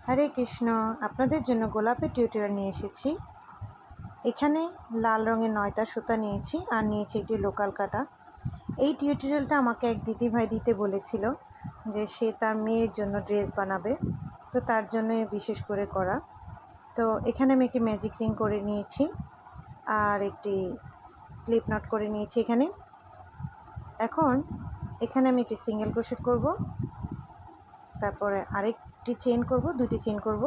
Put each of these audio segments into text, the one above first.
হরে কৃষ্ণ, আপনাদের জন্য গোলাপের টিউটোরিয়াল নিয়ে এসেছি। এখানে লাল রঙের 9টা সুতা নিয়েছি আর নিয়েছি একটি লোকাল কাটা। এই টিউটোরিয়ালটা আমাকে এক দিদিভাই দিতে বলেছিল যে সে তার মেয়ের জন্য ড্রেস বানাবে, তো তার জন্য বিশেষ করে করা। তো এখানে আমি একটি ম্যাজিক রিং করে নিয়েছি আর একটি স্লিপ নট করে নিয়েছি এখন এখানে আমি একটি সিঙ্গেল ক্রোশেট করব, তারপরে আরেকটি চেন করব, দুটি চেন করব।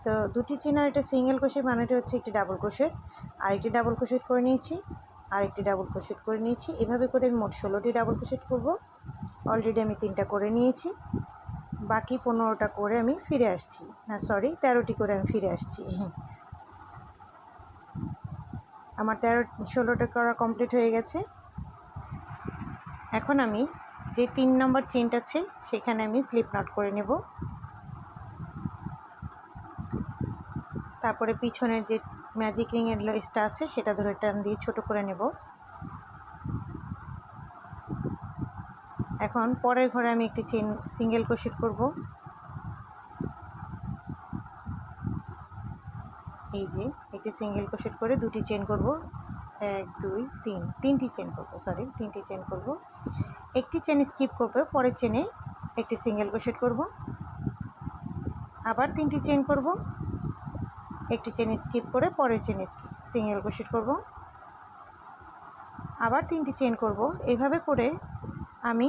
তো দুটি চেন আর একটা সিঙ্গেল ক্রোশেট বানাতে হচ্ছে একটি ডাবল ক্রোশেট, আরেকটি ডাবল ক্রোশেট করে নিয়েছি, আরেকটি ডাবল ক্রোশেট করে নিয়েছি। এভাবে করে আমি মোট 16টি ডাবল ক্রোশেট করব। অলরেডি আমি 3টা করে নিয়েছি, বাকি 15টা করে আমি ফিরে আসছি, না সরি 13টি করে আমি ফিরে আসছি। আমার 16টা করা কমপ্লিট হয়ে গেছে। এখন আমি যে 3 নম্বর চেনটা আছে সেখানে আমি স্লিপ নট করে নেব। তারপরে পিছনের যে ম্যাজিক রিংয়ের লেসটা আছে সেটা ধরে টান দিয়ে ছোট করে নেব। এখন পরের ঘরে আমি একটি চেন সিঙ্গেল ক্রোশেট করব। এই যে একটি সিঙ্গেল ক্রোশেট করে দুটি চেন করব, 1 2 3, তিনটি চেন করব, সরি 3টি চেন করব। একটি চেন স্কিপ করব, পরের চেনে একটি সিঙ্গেল ক্রোশেট করব, আবার 3টি চেন করব, একটি চেন স্কিপ করে পরের চেনে সিঙ্গেল ক্রোশেট করব, আবার 3টি চেন করব। এইভাবে করে আমি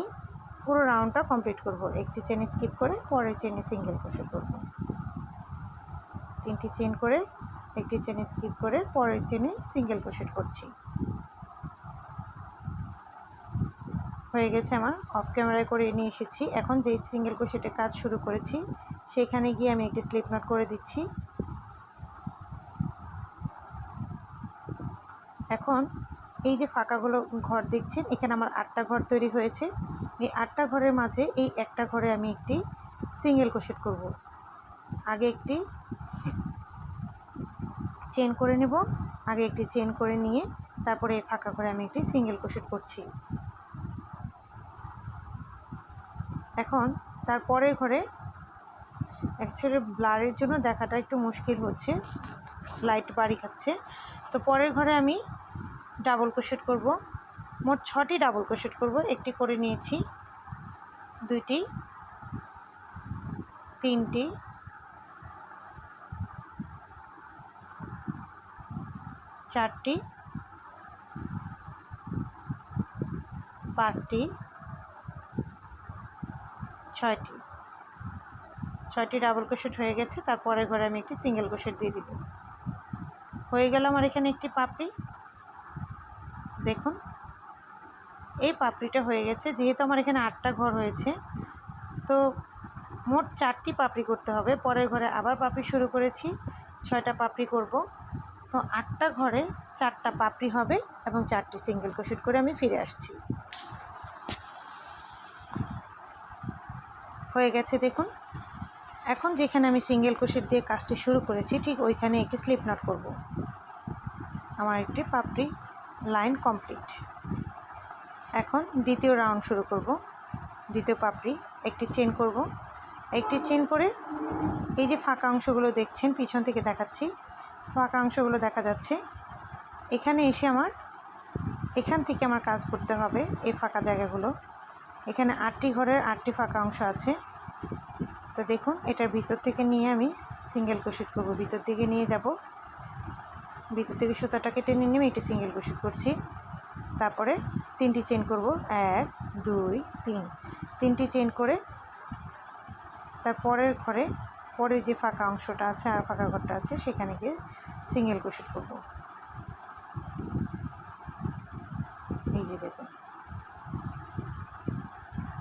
পুরো রাউন্ডটা কমপ্লিট করব। একটি চেন স্কিপ করে পরের চেনে সিঙ্গেল ক্রোশেট করব, 3টি চেন করে একটি চেন স্কিপ করে পরের চেনে সিঙ্গেল ক্রোশেট করছি। হয়ে গেছে, আমার অফ ক্যামেরায় করে নিয়ে এসেছি। এখন যেই সিঙ্গেল ক্রোশেটে কাজ শুরু করেছি সেখানে গিয়ে আমি একটি স্লিপ নট করে দিচ্ছি। এখন এই যে ফাঁকাগুলো ঘর দেখছেন, এখানে আমার 8টা ঘর তৈরি হয়েছে। এই 8টা ঘরের মাঝে এই একটা ঘরে আমি একটি সিঙ্গেল ক্রোশেট করব। আগে একটি চেন করে নেব, আগে একটি চেন করে নিয়ে তারপরে এই ফাঁকা ঘরে আমি একটি সিঙ্গেল ক্রোশেট করছি। এখন তারপরের ঘরে অ্যাকচুয়ালি ব্লারের জন্য দেখাটা একটু মুশকিল হচ্ছে, লাইট বাড়ি খাচ্ছে। তো পরের ঘরে আমি ডাবল ক্রোশেট করব, মোট 6টি ডাবল ক্রোশেট করব। একটি করে নিয়েছি, 2টি, 3টি, 4টি, 5টি, 6টি ডাবল ক্রোশেট হয়ে গেছে। তারপরে ঘরে আমি একটি সিঙ্গেল ক্রোশেট দিয়ে দিব। হয়ে গেল আমার এখানে একটি পাপড়ি। দেখুন এই পাপড়িটা হয়ে গেছে। যেহেতু আমার এখানে 8টা ঘর হয়েছে, তো মোট 4টি পাপড়ি করতে হবে। পরের ঘরে আবার পাপড়ি শুরু করেছি, 6টা পাপড়ি করব। তো 8টা ঘরে 4টা পাপড়ি হবে এবং 4টি সিঙ্গেল ক্রোশেট করে আমি ফিরে আসছি। হয়ে গেছে দেখুন। এখন যেখানে আমি সিঙ্গেল ক্রোশেট দিয়ে কাজটি শুরু করেছি ঠিক ওইখানে একটি স্লিপ নট করব। আমার একটি পাপড়ি লাইন কমপ্লিট। এখন দ্বিতীয় রাউন্ড শুরু করব। দ্বিতীয় পাপড়ি একটি চেন করব, একটি চেন করে এই যে ফাঁকা অংশগুলো দেখছেন, পিছন থেকে দেখাচ্ছি, ফাঁকা অংশগুলো দেখা যাচ্ছে। এখানে এসে এখান থেকে আমার কাজ করতে হবে এই ফাঁকা জায়গাগুলো। এখানে 8টি ঘরের 8টি ফাঁকা অংশ আছে। তো দেখুন এটার ভিতর থেকে নিয়ে আমি সিঙ্গেল ক্রোশেট করব, ভিতর দিকে নিয়ে যাব, ভিতর থেকে সুতাটাকে টেনে নিয়ে একটি সিঙ্গেল ক্রোশেট করছি। তারপরে 3টি চেন করব, 1 2 3, 3টি চেন করে তারপরের ঘরে পরের যে ফাঁকা অংশটা আছে আর ফাঁকা ঘরটা আছে সেখানে গিয়ে সিঙ্গেল ক্রোশেট করব। এই যে দেখুন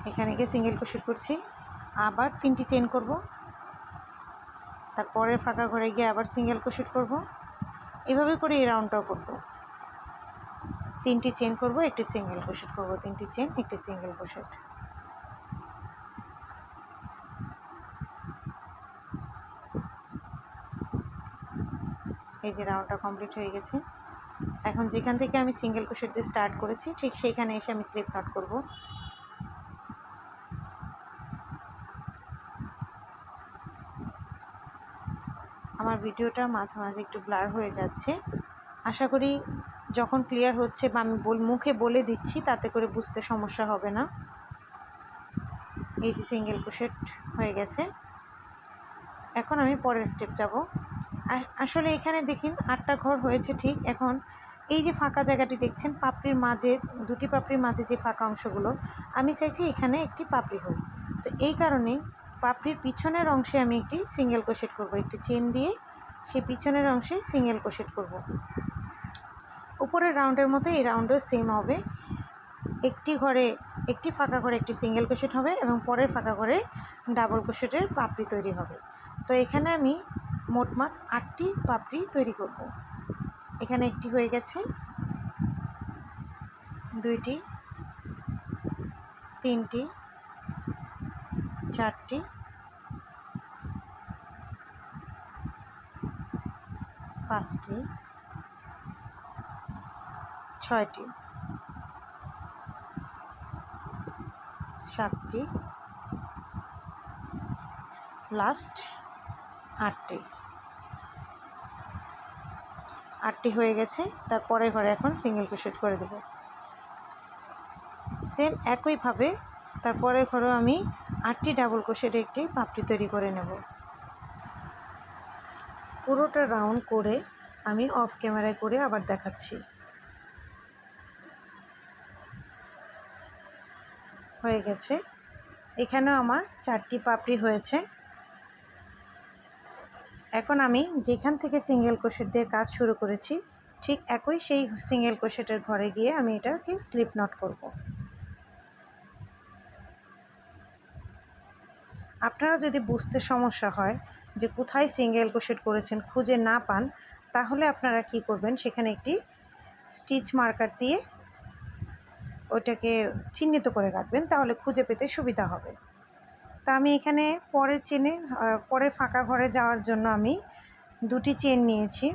এখানে গিয়ে সিঙ্গেল ক্রোশেট করছি, আবার 3টি চেন করব, তারপরের ফাঁকা ঘরে গিয়ে আবার সিঙ্গেল ক্রোশেট করব। এভাবে করে এই রাউন্ডটাও করব। 3টি চেন করব, একটি সিঙ্গেল ক্রোশেট করব, 3টি চেন, একটি সিঙ্গেল ক্রোশেট। এই যে রাউন্ডটা কমপ্লিট হয়ে গেছে। এখন যেখান থেকে আমি সিঙ্গেল ক্রোশেট দিয়ে স্টার্ট করেছি ঠিক সেইখানে এসে আমি স্লিপ নট করব। আমার ভিডিওটা মাঝে মাঝে একটু ব্লার হয়ে যাচ্ছে। আশা করি যখন ক্লিয়ার হচ্ছে বা আমি মুখে বলে দিচ্ছি তাতে করে বুঝতে সমস্যা হবে না। এই যে সিঙ্গেল ক্রোশেট হয়ে গেছে। এখন আমি পরের স্টেপ যাব। আসলে এখানে দেখুন 8টা ঘর হয়েছে ঠিক। এখন এই যে ফাঁকা জায়গাটি দেখছেন পাপড়ির মাঝে, দুটি পাপড়ির মাঝে যে ফাঁকা অংশগুলো, আমি চাইছি এখানে একটি পাপড়ি হোক। তো এই কারণে পাপড়ির পিছনের অংশে আমি একটি সিঙ্গেল ক্রোশেট করব, একটি চেন দিয়ে সেই পিছনের অংশে সিঙ্গেল ক্রোশেট করব। উপরের রাউন্ডের মতো এই রাউন্ডেও সেম হবে। একটি ঘরে, একটি ফাঁকা ঘরে একটি সিঙ্গেল ক্রোশেট হবে এবং পরের ফাঁকা ঘরে ডাবল ক্রোশেটের পাপড়ি তৈরি হবে। তো এখানে আমি মোটমাট 8টি পাপড়ি তৈরি করব। এখানে একটি হয়ে গেছে, 2টি, 3টি, 4টি, 5টি, 6টি, 7টি, লাস্ট 8টি। 8টি হয়ে গেছে। তারপরে ঘরে এখন সিঙ্গেল ক্রোশেট করে দেব। সেম একইভাবে তারপরে ঘরেও আমি 8টি ডাবল ক্রোশেটে একটি পাপড়ি তৈরি করে নেব। পুরোটা রাউন্ড করে আমি অফ ক্যামেরায় করে আবার দেখাচ্ছি। হয়ে গেছে। এখানেও আমার 4টি পাপড়ি হয়েছে। এখন আমি যেখান থেকে সিঙ্গেল ক্রোশেট দিয়ে কাজ শুরু করেছি ঠিক একই সেই সিঙ্গেল ক্রোশেটের ঘরে গিয়ে আমি এটাকে স্লিপ নট করব। আপনারা যদি বুঝতে সমস্যা হয় যে কোথায় সিঙ্গেল ক্রোশেট করেছেন খুঁজে না পান, তাহলে আপনারা কি করবেন, সেখানে একটি স্টিচ মার্কার দিয়ে ওইটাকে চিহ্নিত করে রাখবেন, তাহলে খুঁজে পেতে সুবিধা হবে। তা আমি এখানে পরের চেনে, পরের ফাঁকা ঘরে যাওয়ার জন্য আমি 2টি চেন নিয়েছি।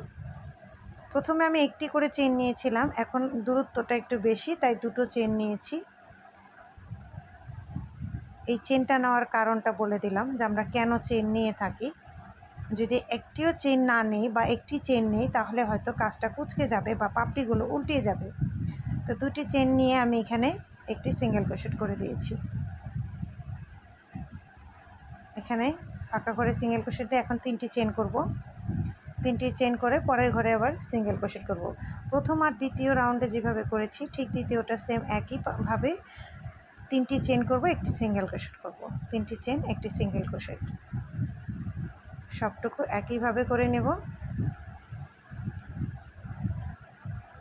প্রথমে আমি একটি করে চেন নিয়েছিলাম, এখন দূরত্বটা একটু বেশি তাই 2টো চেন নিয়েছি। এই চেনটা নেওয়ার কারণটা বলে দিলাম যে আমরা কেন চেন নিয়ে থাকি। যদি একটিও চেন না নেই বা একটি চেন নেই তাহলে হয়তো কাজটা কুঁচকে যাবে বা পাপড়িগুলো উল্টে যাবে। তো 2টি চেন নিয়ে আমি এখানে একটি সিঙ্গেল ক্রোশেট করে দিয়েছি। এখানে ফাঁকা ঘরে সিঙ্গেল ক্রোশেট দিয়ে এখন 3টি চেন করব। 3টি চেন করে পরের ঘরে আবার সিঙ্গেল ক্রোশেট করব। প্রথম আর দ্বিতীয় রাউন্ডে যেভাবে করেছি ঠিক দ্বিতীয়টা সেম একইভাবে 3টি চেন করব, একটি সিঙ্গেল ক্রোশেট করব। 3টি চেন, একটি সিঙ্গেল ক্রোশেট, সবটুকু একইভাবে করে নেব।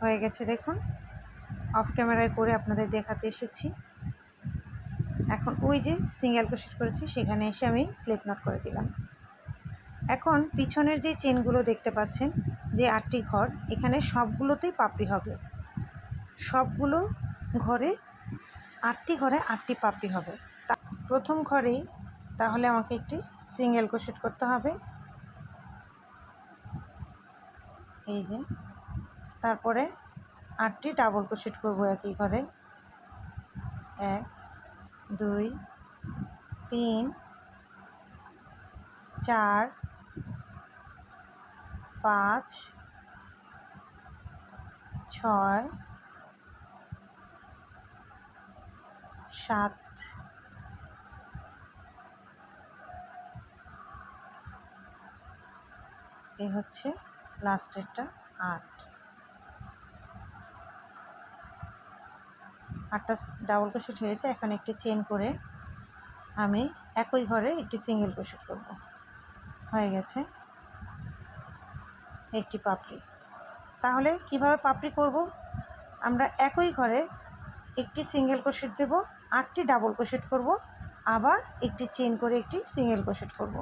হয়ে গেছে দেখুন, অফ ক্যামেরায় করে আপনাদের দেখাতে এসেছি। এখন ওই যে সিঙ্গেল ক্রোশেট করেছি সেখানে এসে আমি স্লিপ নট করে দিলাম। এখন পিছনের যে চেনগুলো দেখতে পাচ্ছেন যে 8টি ঘর, এখানে সবগুলোতেই পাপড়ি হবে। সবগুলো ঘরে 8টি ঘরে 8টি পাপড়ি হবে। প্রথম ঘরেই তাহলে আমাকে একটি সিঙ্গেল ক্রোশেট করতে হবে, এই যে। তারপরে 8টি ডাবল ক্রোশেট করব একই ঘরে, 1 2 3 4 5 6 7 এই হচ্ছে লাস্টেরটা 8টা ডাবল ক্রোশেট হয়েছে। এখন একটি চেন করে আমি একই ঘরে একটি সিঙ্গেল ক্রোশেট করব। হয়ে গেছে একটি পাপড়ি। তাহলে কিভাবে পাপড়ি করব, আমরা একই ঘরে একটি সিঙ্গেল ক্রোশেট দেব, 8টি ডাবল ক্রোশেট করব, আবার একটি চেন করে একটি সিঙ্গেল ক্রোশেট করব।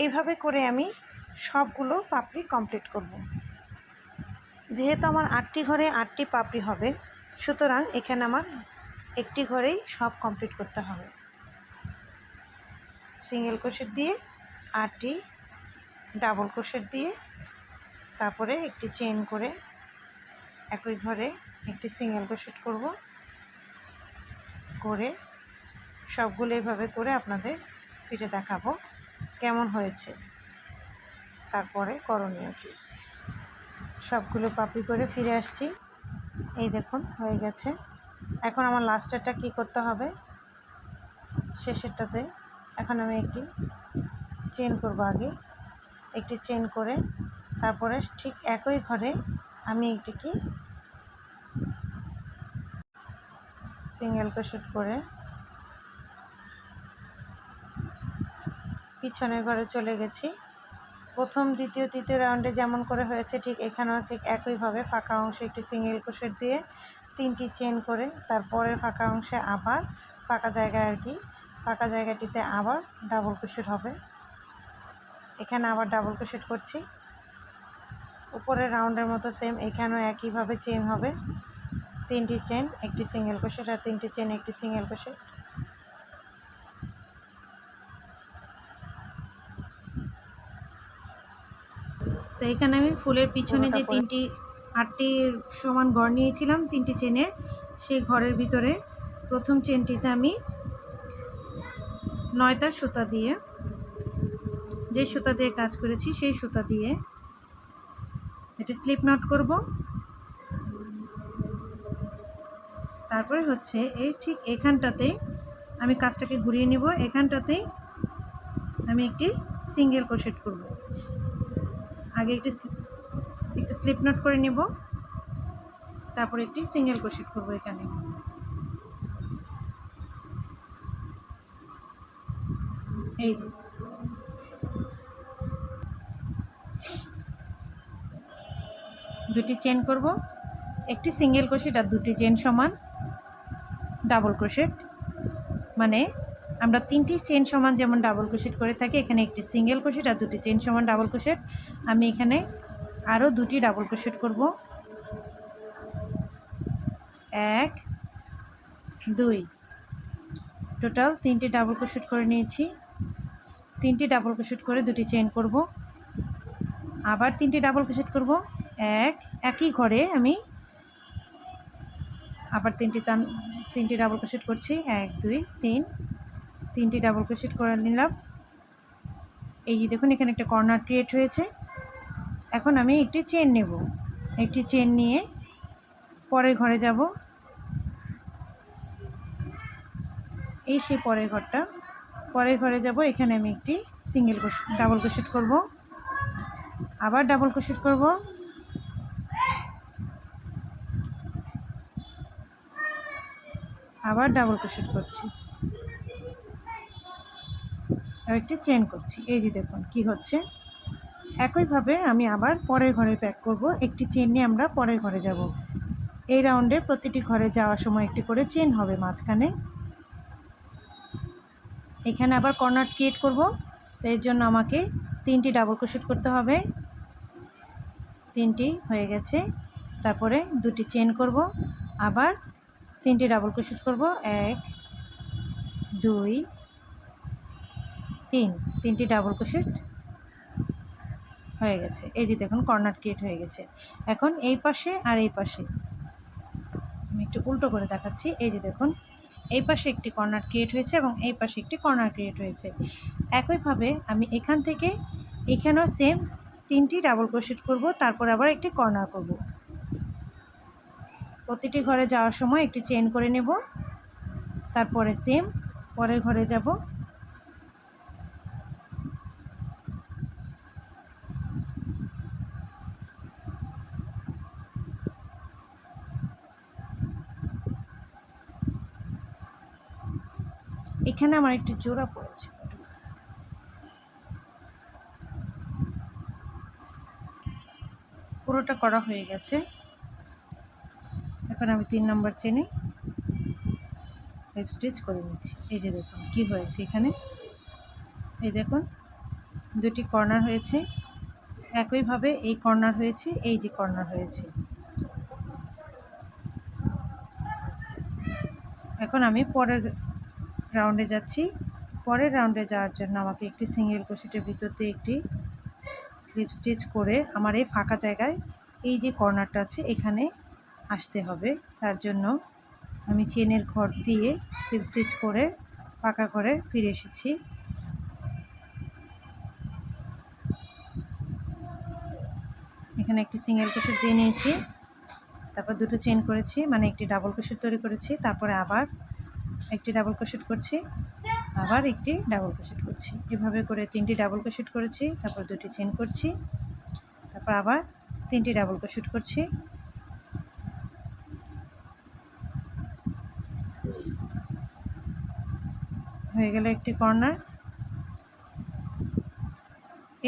এইভাবে করে আমি সবগুলো পাপড়ি কমপ্লিট করব। যেহেতু আমার 8টি ঘরে 8টি পাপড়ি হবে, সুতরাং এখানে আমার একটি ঘরেই সব কমপ্লিট করতে হবে। সিঙ্গেল ক্রোশেট দিয়ে 8টি ডাবল ক্রোশেট দিয়ে তারপরে একটি চেন করে একই ঘরে একটি সিঙ্গেল ক্রোশেট করব, করে সবগুলো এইভাবে করে আপনাদের ফিরে দেখাবো কেমন হয়েছে। তারপরে করণীয় কি। সবগুলো পাপড়ি করে ফিরে আসছি। এই দেখুন হয়ে গেছে। এখন আমার লাস্টেরটা কি করতে হবে, শেষেরটাতে এখন আমি একটি চেন করব। আগে একটি চেন করে তারপরে ঠিক একই ঘরে আমি একটি কি সিঙ্গেল ক্রোশেট করে পিছনের ঘরে চলে গেছি। প্রথম দ্বিতীয় তৃতীয় রাউন্ডে যেমন করে হয়েছে ঠিক এখানেও ঠিক একইভাবে ফাঁকা অংশে একটি সিঙ্গেল ক্রোশেট দিয়ে 3টি চেন করে তারপরে ফাঁকা অংশে আবার ফাঁকা জায়গায় ফাঁকা জায়গাটিতে আবার ডাবল ক্রোশেট হবে। এখানে আবার ডাবল ক্রোশেট করছি। উপরের রাউন্ডের মতো সেম এখানেও একইভাবে চেন হবে, 3টি চেন একটি সিঙ্গেল ক্রোশেট আর 3টি চেন একটি সিঙ্গেল ক্রোশেট। তো এখানে আমি ফুলের পিছনে যে 8টি সমান ঘর নিয়েছিলাম 3টি চেনের, সেই ঘরের ভিতরে প্রথম চেনটিতে আমি 9টা সুতা দিয়ে, যে সুতা দিয়ে কাজ করেছি সেই সুতা দিয়ে এটা স্লিপ নট করব। তারপরে হচ্ছে এই ঠিক এখানটাতে আমি কাজটাকে ঘুরিয়ে নিব। এখানটাতেই আমি একটি সিঙ্গেল ক্রোশেট করব। আগে একটি স্লিপ নট করে নেব, তারপর একটি সিঙ্গেল ক্রোশেট করব। এখানে এই যে দুটি চেন করব, একটি সিঙ্গেল ক্রোশেট আর দুটি চেন সমান ডাবল ক্রোশেট। মানে আমরা 3টি চেন সমান যেমন ডাবল ক্রোশেট করে থাকি, এখানে একটি সিঙ্গেল ক্রোশেট আর দুটি চেন সমান ডাবল ক্রোশেট। আমি এখানে আরও 2টি ডাবল ক্রোশেট করব। 1 2 টোটাল 3টি ডাবল ক্রোশেট করে নিয়েছি। 3টি ডাবল ক্রোশেট করে 2টি চেন করব, আবার 3টি ডাবল ক্রোশেট করব। একই ঘরে আমি আবার 3টি ডাবল ক্রোশেট করছি। 1 2 3 3টি ডাবল ক্রোশেট করে নিলাম। এই যে দেখুন এখানে একটা কর্নার ক্রিয়েট হয়েছে। এখন আমি একটি চেন নেব, একটি চেন নিয়ে পরের ঘরে যাব। এই সেই পরের ঘরটা, পরের ঘরে যাব। এখানে আমি একটি সিঙ্গেল ক্রোশেট ডাবল ক্রোশেট করব, আবার ডাবল ক্রোশেট করব, আবার ডাবল ক্রোশেট করছি, আর একটি চেন করছি। এই যে দেখুন কি হচ্ছে। একইভাবে আমি আবার পরের ঘরে প্যাক করব। একটি চেন নিয়ে আমরা পরের ঘরে যাব। এই রাউন্ডে প্রতিটি ঘরে যাওয়ার সময় একটি করে চেন হবে মাঝখানে। এখানে আবার কর্নার ক্রিয়েট করব, তো এর জন্য আমাকে 3টি ডাবল ক্রোশেট করতে হবে। 3টি হয়ে গেছে। তারপরে 2টি চেন করব, আবার 3টি ডাবল ক্রোশেট করব। 1 2 3 3টি ডাবল ক্রোশেট হয়ে গেছে। এই যে দেখুন কর্নার ক্রিয়েট হয়ে গেছে। এখন এই পাশে আর এই পাশে আমি একটু উল্টো করে দেখাচ্ছি। এই যে দেখুন এই পাশে একটি কর্নার ক্রিয়েট হয়েছে এবং এই পাশে একটি কর্নার ক্রিয়েট হয়েছে। একইভাবে আমি এখান থেকে এখানেও সেম 3টি ডাবল ক্রোশেট করব, তারপর আবার একটি কর্নার করব। প্রতিটি ঘরে যাওয়ার সময় একটি চেন করে নেব, তারপরে সেম পরের ঘরে যাব। এখানে আমার একটি জোড়া পড়েছে, পুরোটা করা হয়ে গেছে। এখন আমি 3 নম্বর চেনে স্লিপ স্টিচ করে নিচ্ছি। এই যে দেখুন কি হয়েছে এখানে। এই দেখুন 2টি কর্নার হয়েছে, একইভাবে এই কর্নার হয়েছে, এই যে কর্নার হয়েছে। এখন আমি পরের রাউন্ডে যাচ্ছি। পরের রাউন্ডে যাওয়ার জন্য আমাকে একটি সিঙ্গেল ক্রোশেটের ভিতর দিয়ে একটি স্লিপ স্টিচ করে আমার এই ফাঁকা জায়গায় এই যে কর্নারটা আছে এখানে আসতে হবে। তার জন্য আমি চেনের ঘর দিয়ে স্লিপ স্টিচ করে ফাঁকা করে ফিরে এসেছি। এখানে একটি সিঙ্গেল ক্রোশেট দিয়ে নিয়েছি, তারপর দুটো চেন করেছি, মানে একটি ডাবল ক্রোশেট তৈরি করেছি, তারপরে আবার একটি ডাবল ক্রোশেট করছি, আবার একটি ডাবল ক্রোশেট করছি। এভাবে করে 3টি ডাবল ক্রোশেট করেছি, তারপর দুটি চেন করছি, তারপর আবার 3টি ডাবল ক্রোশেট করছি। হয়ে গেল একটি কর্নার।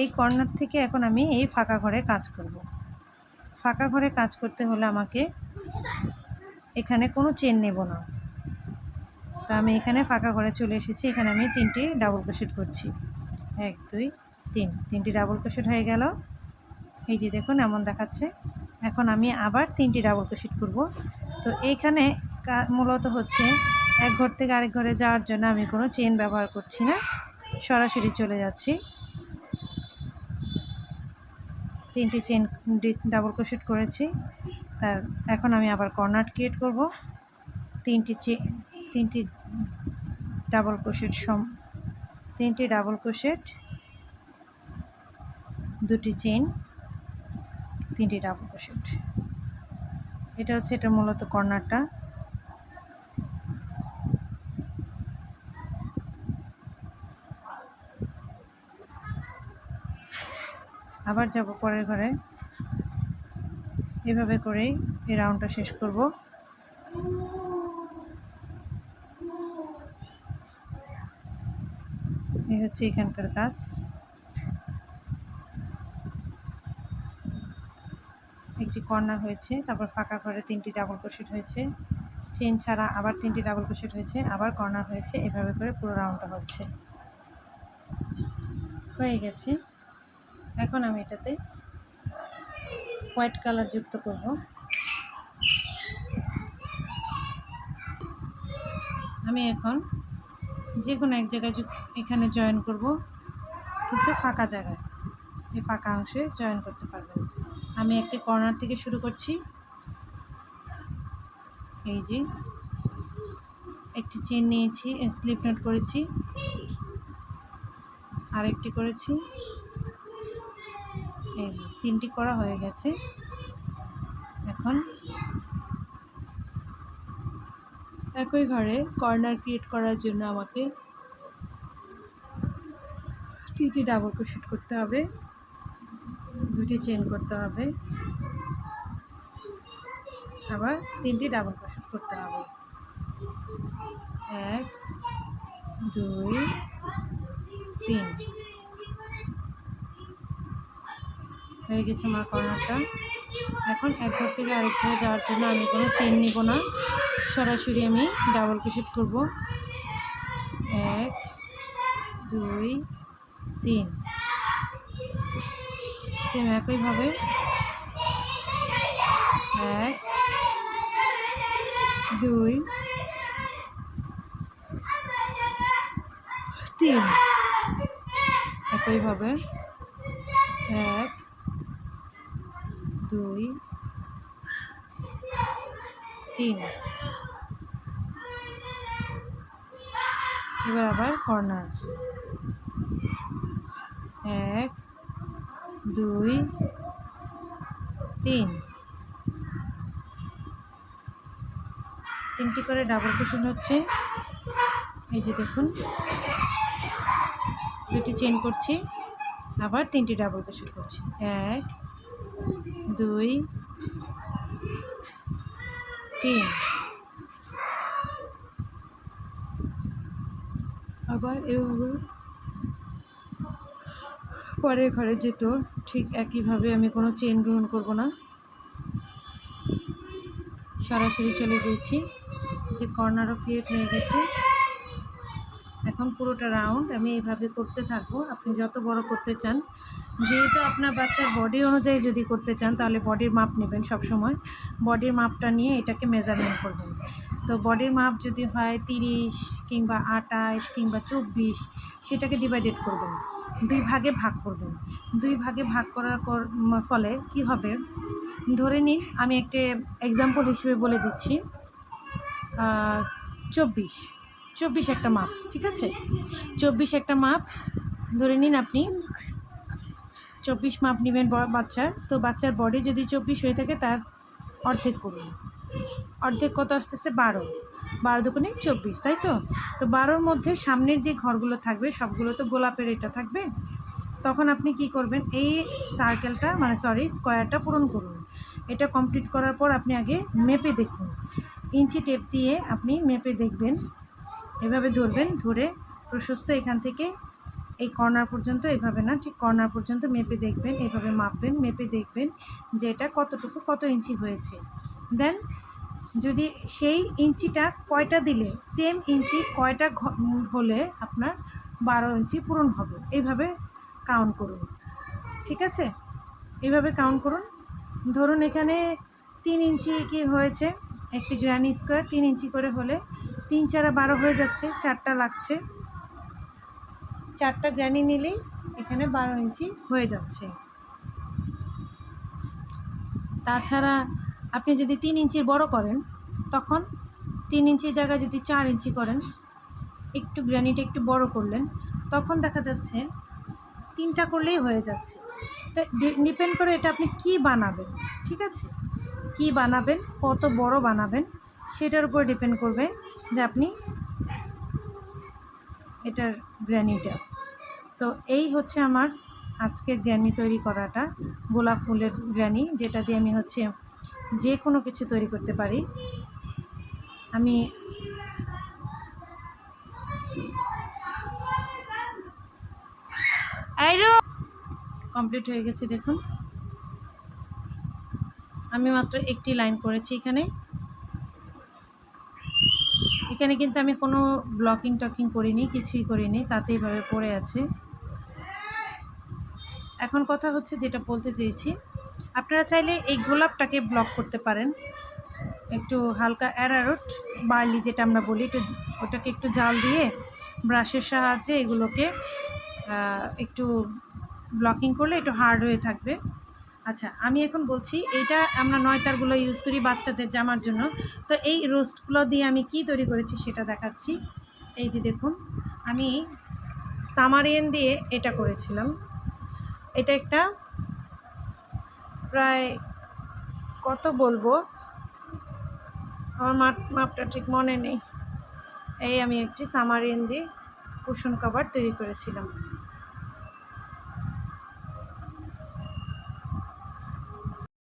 এই কর্নার থেকে এখন আমি এই ফাঁকা ঘরে কাজ করব। ফাঁকা ঘরে কাজ করতে হলে আমাকে এখানে কোনো চেন নেব না। তো আমি এখানে ফাঁকা ঘরে চলে এসেছি। এখানে আমি 3টি ডাবল ক্রোশেট করছি, 1 2 3, 3টি ডাবল ক্রোশেট হয়ে গেল। এই যে দেখুন এমন দেখাচ্ছে। এখন আমি আবার 3টি ডাবল ক্রোশেট করব। তো এইখানে মূলত হচ্ছে এক ঘর থেকে আরেক ঘরে যাওয়ার জন্য আমি কোনো চেন ব্যবহার করছি না, সরাসরি চলে যাচ্ছি। 3টি চেন ডাবল ক্রোশেট করেছি। তার এখন আমি আবার কর্নার ক্রিয়েট করব। 3টি ডাবল ক্রোশেট 3টি ডাবল ক্রোশেট, 2টি চেন, 3টি ডাবল ক্রোশেট। এটা হচ্ছে এটা মূলত কর্নারটা। আবার যাব পরের ঘরে। এভাবে করেই এই রাউন্ডটা শেষ করব। এই হচ্ছে এখানকার কাজ। একটি কর্নার হয়েছে, তারপর ফাঁকা ঘরে 3টি ডাবল ক্রোশেট হয়েছে, চেন ছাড়া আবার 3টি ডাবল ক্রোশেট হয়েছে, আবার কর্নার হয়েছে। এভাবে করে পুরো রাউন্ডটা হচ্ছে, হয়ে গেছে। এখন আমি এটাতে হোয়াইট কালার যুক্ত করব। আমি এখন যে কোনো এক জায়গায় এখানে জয়েন করব, কিন্তু ফাঁকা জায়গায়, এই ফাঁকা অংশে জয়েন করতে পারবেন। আমি একটি কর্নার থেকে শুরু করছি। এই যে একটি চেন নিয়েছি, স্লিপ নট করেছি, আরেকটি করেছি। এই যে 3টি করা হয়ে গেছে। এখন একই ঘরে কর্নার ক্রিয়েট করার জন্য আমাকে 3টি ডাবল ক্রোশেট করতে হবে, 2টি চেন করতে হবে, আবার 3টি ডাবল ক্রোশেট করতে হবে। 1 2 3 হয়ে গেছে আমার কর্নারটা। এখন এক ঘর থেকে আরেক ঘরে যাওয়ার জন্য আমি কোনো চেন নিব না, সরাসরি আমি ডাবল ক্রোশেট করব। 1 2 3, সেম একইভাবে 1 2 3, একইভাবে 1 2 3। এবার আবার কর্নার 1 2 3, 3টি করে ডাবল ক্রোশেট হচ্ছে। এই যে দেখুন, 2টি চেন করছি, আবার 3টি ডাবল ক্রোশেট করছি। 1 2 3, আবার এভাবে পরের ঘরে যেত ঠিক একইভাবে আমি কোনো চেন গ্রহণ করব না, সরাসরি চলে গিয়েছি। যে কর্নারও ক্রিয়েট হয়ে গেছে। এখন পুরোটা রাউন্ড আমি এইভাবে করতে থাকবো। আপনি যত বড় করতে চান, যেহেতু আপনার বাচ্চার বডি অনুযায়ী যদি করতে চান তাহলে বডির মাপ নেবেন। সব সময় বডির মাপটা নিয়ে এটাকে মেজারমেন্ট করবেন। তো বডির মাপ যদি হয় 30 কিংবা 28 কিংবা 24, সেটাকে ডিভাইডেড করবেন, 2 ভাগে ভাগ করবেন। 2 ভাগে ভাগ করার ফলে কি হবে, ধরে নিন আমি একটা এক্সাম্পল হিসেবে বলে দিচ্ছি, 24 একটা মাপ, ঠিক আছে? 24 একটা মাপ ধরে নিন আপনি। 24 মাপ নেবেন বাচ্চার। তো বাচ্চার বডি যদি 24 হয়ে থাকে তার অর্ধেক করুন। অর্ধেক কত আসতেছে? 12। 12 দুগুণে 24, তাই তো? তো 12-র মধ্যে সামনের যে ঘরগুলো থাকবে সবগুলো তো গোলাপের এটা থাকবে। তখন আপনি কি করবেন, এই সার্কেলটা মানে স্কোয়ারটা পূরণ করুন। এটা কমপ্লিট করার পর আপনি আগে মেপে দেখুন। ইঞ্চি টেপ দিয়ে আপনি মেপে দেখবেন, এভাবে ধরবেন, ধরে প্রশস্ত এখান থেকে এই কর্নার পর্যন্ত, এভাবে না, ঠিক কর্নার পর্যন্ত মেপে দেখবেন, এভাবে মাপবেন, মেপে দেখবেন যে এটা কতটুকু, কত ইঞ্চি হয়েছে। দেন যদি সেই ইঞ্চিটা কয়টা দিলে, সেম ইঞ্চি কয়টা হলে আপনার 12 ইঞ্চি পূরণ হবে, এইভাবে কাউন্ট করুন। ঠিক আছে, এইভাবে কাউন্ট করুন। ধরুন এখানে 3 ইঞ্চি কি হয়েছে, একটি গ্র্যানি স্কোয়ার 3 ইঞ্চি করে হলে 3 4 12 হয়ে যাচ্ছে, 4টা লাগছে। 4টা গ্র্যানি নিলেই এখানে 12 ইঞ্চি হয়ে যাচ্ছে। তাছাড়া আপনি যদি 3 ইঞ্চির বড় করেন, তখন 3 ইঞ্চির জায়গায় যদি 4 ইঞ্চি করেন, একটু গ্র্যানিটা একটু বড় করলেন, তখন দেখা যাচ্ছে 3টা করলেই হয়ে যাচ্ছে। তো ডিপেন্ড করে এটা আপনি কি বানাবেন। ঠিক আছে, কি বানাবেন, কত বড় বানাবেন, সেটার উপর ডিপেন্ড করবে যে আপনি এটার গ্র্যানিটা। তো এই হচ্ছে আমার আজকের গ্র্যানি তৈরি করাটা, গোলাপ ফুলের গ্র্যানি, যেটা দিয়ে আমি হচ্ছে যে কোনো কিছু তৈরি করতে পারি। আমি কমপ্লিট হয়ে গেছে। দেখুন আমি মাত্র একটি লাইন করেছি এখানে কিন্তু আমি কোনো ব্লকিং করিনি, কিছুই করিনি, তাতেই ভাবে পড়ে আছে। এখন কথা হচ্ছে, যেটা বলতে চেয়েছি, আপনারা চাইলে এই গোলাপটাকে ব্লক করতে পারেন। একটু হালকা অ্যারারুট বার্লি যেটা আমরা বলি, ওটাকে একটু জাল দিয়ে ব্রাশের সাহায্যে এগুলোকে একটু ব্লকিং করলে একটু হার্ড হয়ে থাকবে। আচ্ছা, আমি এখন বলছি, এইটা আমরা নয়তারগুলো ইউজ করি বাচ্চাদের জামার জন্য। তো এই রোস্টগুলো দিয়ে আমি কি তৈরি করেছি সেটা দেখাচ্ছি। এই যে দেখুন, আমি সামারিয়ান দিয়ে এটা করেছিলাম। এটা একটা প্রায় কত বলবো, আমার মাপটা ঠিক মনে নেই। এই আমি একটি সামারিয়ান দিয়ে কুশন কভার তৈরি করেছিলাম।